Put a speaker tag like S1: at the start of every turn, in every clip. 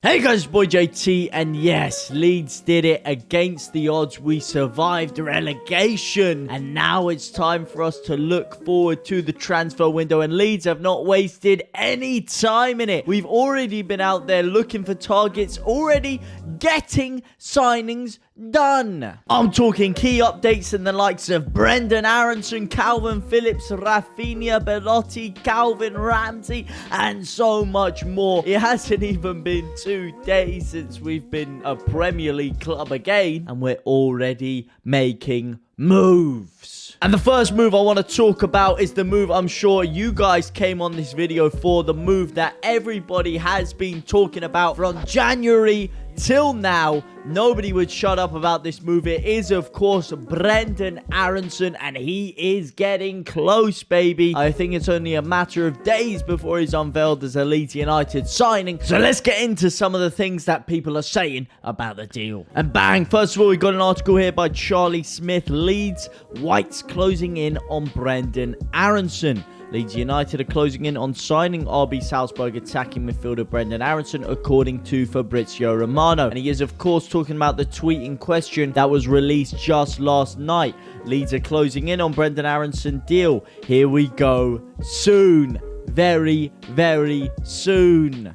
S1: Hey guys, it's boy JT, and yes, Leeds did it against the odds. We survived relegation, and now it's time for us to look forward to the transfer window, and Leeds have not wasted any time in it. We've already been out there looking for targets, already getting signings done. I'm talking key updates in the likes of Brenden Aaronson, Kalvin Phillips, Raphinha, Belotti, Calvin Ramsey, and so much more. It hasn't even been 2 days since we've been a Premier League club again, and we're already making moves. And the first move I want to talk about is the move I'm sure you guys came on this video for, the move that everybody has been talking about from January till now. Nobody would shut up about this move. It is, of course, Brenden Aaronson, and he is getting close, baby. I think it's only a matter of days before he's unveiled as a Leeds United signing. So let's get into some of the things that people are saying about the deal. And bang, first of all, we got an article here by Charlie Smith. Leeds Whites closing in on Brenden Aaronson. Leeds United are closing in on signing RB Salzburg attacking midfielder Brenden Aaronson, according to Fabrizio Romano. And he is, of course, talking about the tweet in question that was released just last night. Leeds are closing in on Brenden Aaronson deal. Here we go. Soon. Very, very soon.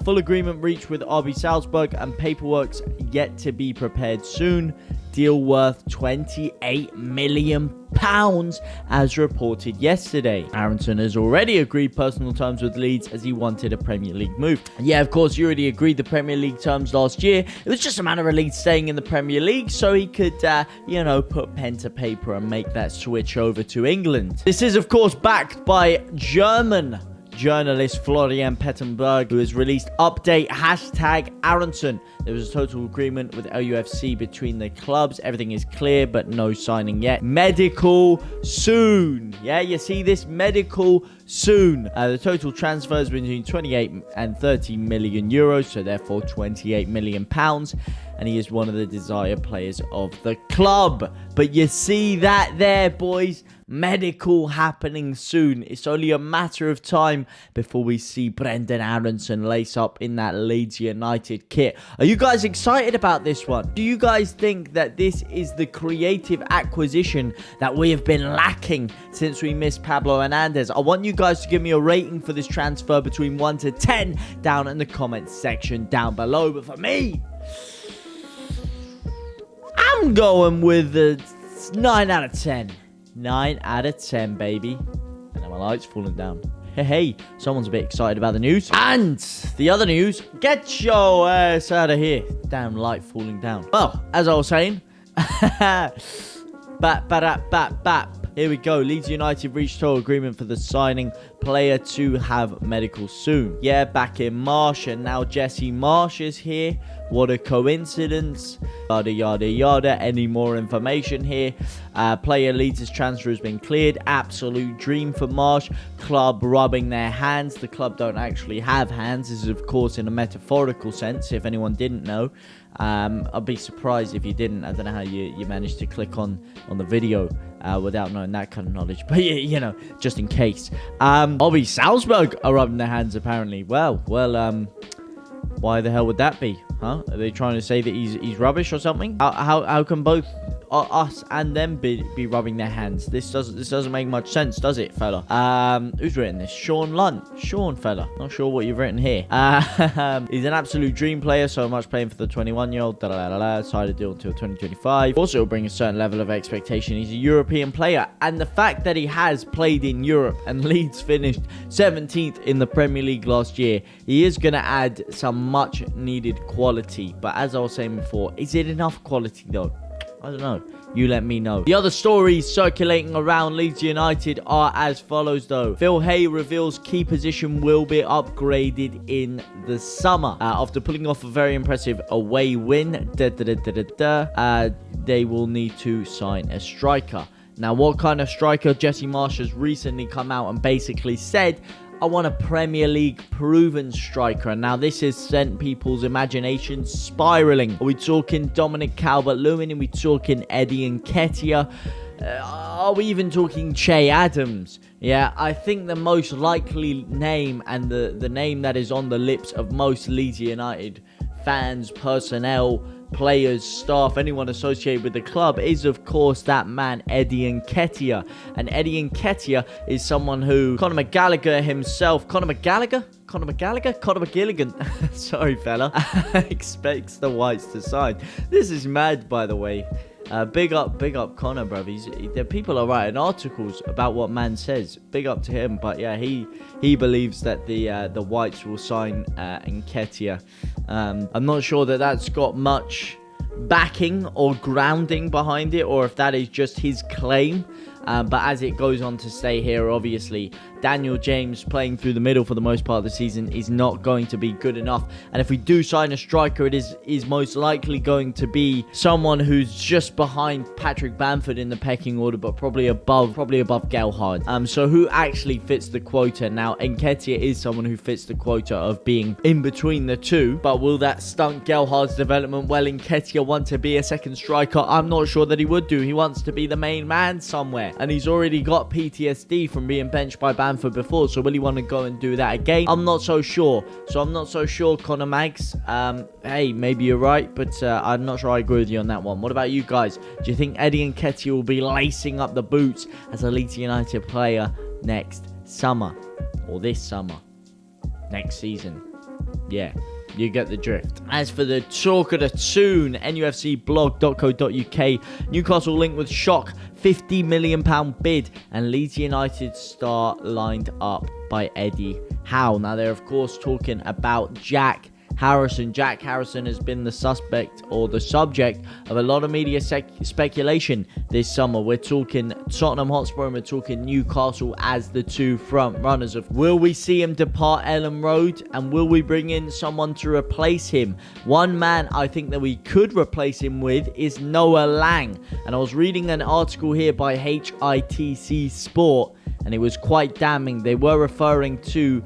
S1: Full agreement reached with RB Salzburg, and paperwork's yet to be prepared soon. Deal worth £28 million as reported yesterday. Aaronson has already agreed personal terms with Leeds as he wanted a Premier League move. Yeah, of course, you already agreed the Premier League terms last year. It was just a matter of Leeds staying in the Premier League so he could, put pen to paper and make that switch over to England. This is, of course, backed by German journalist Florian Pettenberg, who has released update #Aaronson. There was a total agreement with LUFC between the clubs. Everything is clear, but no signing yet. Medical soon. Yeah, you see this? Medical soon. The total transfer is between 28 and 30 million euros, so therefore 28 million pounds. And he is one of the desired players of the club. But you see that there, boys? Medical happening soon. It's only a matter of time before we see Brenden Aaronson lace up in that Leeds United kit. Are you guys excited about this one? Do you guys think that this is the creative acquisition that we have been lacking since we missed Pablo Hernandez? I want you guys to give me a rating for this transfer between 1 to 10 down in the comments section down below. But for me, I'm going with a 9 out of 10. 9 out of 10, baby. And now my light's falling down. Hey, someone's a bit excited about the news. And the other news, get your ass out of here. Damn light falling down. Well, as I was saying, here we go. Leeds United reached total agreement for the signing player to have medical soon. Yeah, back in March, and now Jesse Marsch is here. What a coincidence. Yada, yada, yada. Any more information here? Player Leeds' transfer has been cleared. Absolute dream for Marsch. Club rubbing their hands. The club don't actually have hands. This is, of course, in a metaphorical sense, if anyone didn't know. I'd be surprised if you didn't. I don't know how you managed to click on the video without knowing that kind of knowledge. But, you know, just in case. RB Salzburg are rubbing their hands, apparently. Well, why the hell would that be? Huh? Are they trying to say that he's rubbish or something? How can both us and them be rubbing their hands? This doesn't make much sense, does it, fella? Who's written this? Sean Lunt. Sean, fella. Not sure what you've written here. He's an absolute dream player, so much playing for the 21-year-old. Signed a deal until 2025. Also, will bring a certain level of expectation. He's a European player, and the fact that he has played in Europe and Leeds finished 17th in the Premier League last year, he is going to add some much needed quality. But as I was saying before, is it enough quality though? I don't know. You let me know. The other stories circulating around Leeds United are as follows, though. Phil Hay reveals key position will be upgraded in the summer. After pulling off a very impressive away win, they will need to sign a striker. Now, what kind of striker? Jesse Marsch has recently come out and basically said, I want a Premier League proven striker. And now this has sent people's imaginations spiraling. Are we talking Dominic Calvert-Lewin? Are we talking Eddie Nketiah? Are we even talking Che Adams? Yeah, I think the most likely name and the name that is on the lips of most Leeds United fans, personnel, players, staff, anyone associated with the club is, of course, that man, Eddie Nketiah. And Eddie Nketiah is someone who Conor McGallagher himself, Conor McGilligan, sorry, fella, expects the Whites to sign. This is mad, by the way. Big up Conor, bruv. The people are writing articles about what man says. Big up to him. But yeah, he believes that the Whites will sign Nketiah. I'm not sure that that's got much backing or grounding behind it, or if that is just his claim. But as it goes on to say here, obviously, Daniel James playing through the middle for the most part of the season is not going to be good enough. And if we do sign a striker, it is most likely going to be someone who's just behind Patrick Bamford in the pecking order, but probably above Gelhardt. So who actually fits the quota? Now, Nketiah is someone who fits the quota of being in between the two, but will that stunt Gelhardt's development? Well, Nketiah want to be a second striker? I'm not sure that he would do. He wants to be the main man somewhere, and he's already got PTSD from being benched by Bamford before, so will he want to go and do that again? I'm not so sure. Conor Mags. Hey, maybe you're right, but I'm not sure I agree with you on that one. What about you guys? Do you think Eddie Nketiah will be lacing up the boots as a Leeds United player next summer? Or this summer? Next season? Yeah. You get the drift. As for the talk of the tune, nufcblog.co.uk, Newcastle linked with shock, £50 million bid, and Leeds United star lined up by Eddie Howe. Now, they're, of course, talking about Jack Harrison. Jack Harrison has been the suspect or the subject of a lot of media speculation this summer. We're talking Tottenham Hotspur and we're talking Newcastle as the two front runners. Will we see him depart Elland Road, and will we bring in someone to replace him? One man I think that we could replace him with is Noah Lang, and I was reading an article here by HITC Sport, and it was quite damning. They were referring to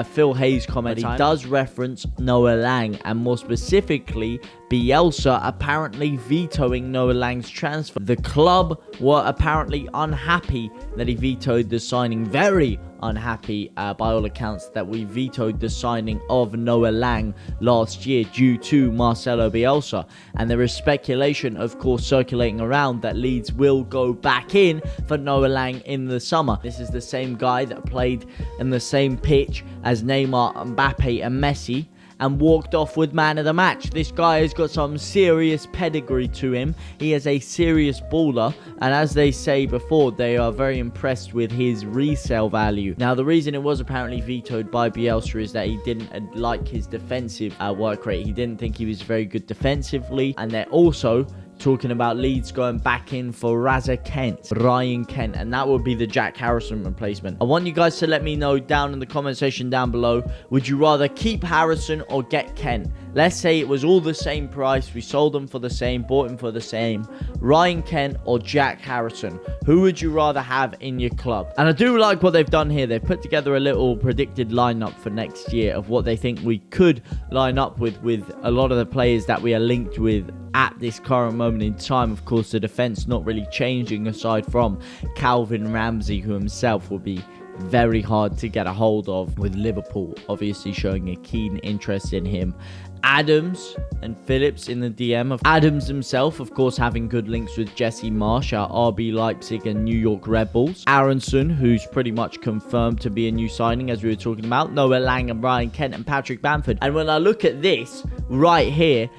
S1: Phil Hayes' comment. He does reference Noah Lang, and more specifically, Bielsa apparently vetoing Noah Lang's transfer. The club were apparently unhappy that he vetoed the signing. Very unhappy, by all accounts, that we vetoed the signing of Noah Lang last year due to Marcelo Bielsa. And there is speculation, of course, circulating around that Leeds will go back in for Noah Lang in the summer. This is the same guy that played in the same pitch as Neymar, Mbappe and Messi and walked off with man of the match. This guy has got some serious pedigree to him. He is a serious baller, and as they say before, they are very impressed with his resale value. Now, the reason it was apparently vetoed by Bielsa is that he didn't like his defensive work rate. He didn't think he was very good defensively, and they're also talking about Leeds going back in for Ryan Kent, and that would be the Jack Harrison replacement. I want you guys to let me know down in the comment section down below, would you rather keep Harrison or get Kent? Let's say it was all the same price, we sold them for the same, bought him for the same. Ryan Kent or Jack Harrison? Who would you rather have in your club? And I do like what they've done here. They've put together a little predicted lineup for next year of what they think we could line up with a lot of the players that we are linked with at this current moment in time. Of course, the defense not really changing aside from Calvin Ramsey, who himself will be very hard to get a hold of, with Liverpool obviously showing a keen interest in him. Adams and Phillips in the DM. Of Adams himself, of course, having good links with Jesse Marsch, our RB Leipzig and New York Red Bulls. Aaronson, who's pretty much confirmed to be a new signing, as we were talking about. Noah Lang and Ryan Kent and Patrick Bamford. And when I look at this right here,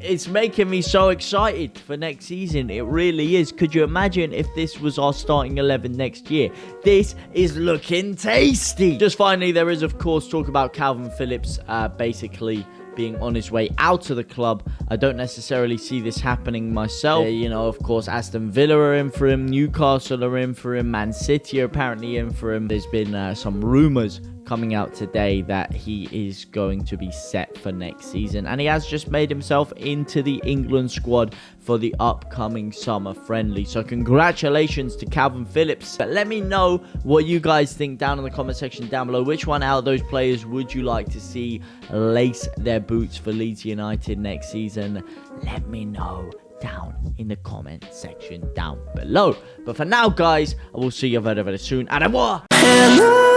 S1: it's making me so excited for next season. It really is. Could you imagine if this was our starting 11 next year? This is looking tasty. Just finally, there is, of course, talk about Kalvin Phillips basically being on his way out of the club. I don't necessarily see this happening myself. Of course, Aston Villa are in for him. Newcastle are in for him. Man City are apparently in for him. There's been some rumours coming out today that he is going to be set for next season, and he has just made himself into the England squad for the upcoming summer friendly. So congratulations to Kalvin Phillips. But let me know what you guys think down in the comment section down below. Which one out of those players would you like to see lace their boots for Leeds United next season? Let me know down in the comment section down below. But for now, guys, I will see you very, very soon. And I'm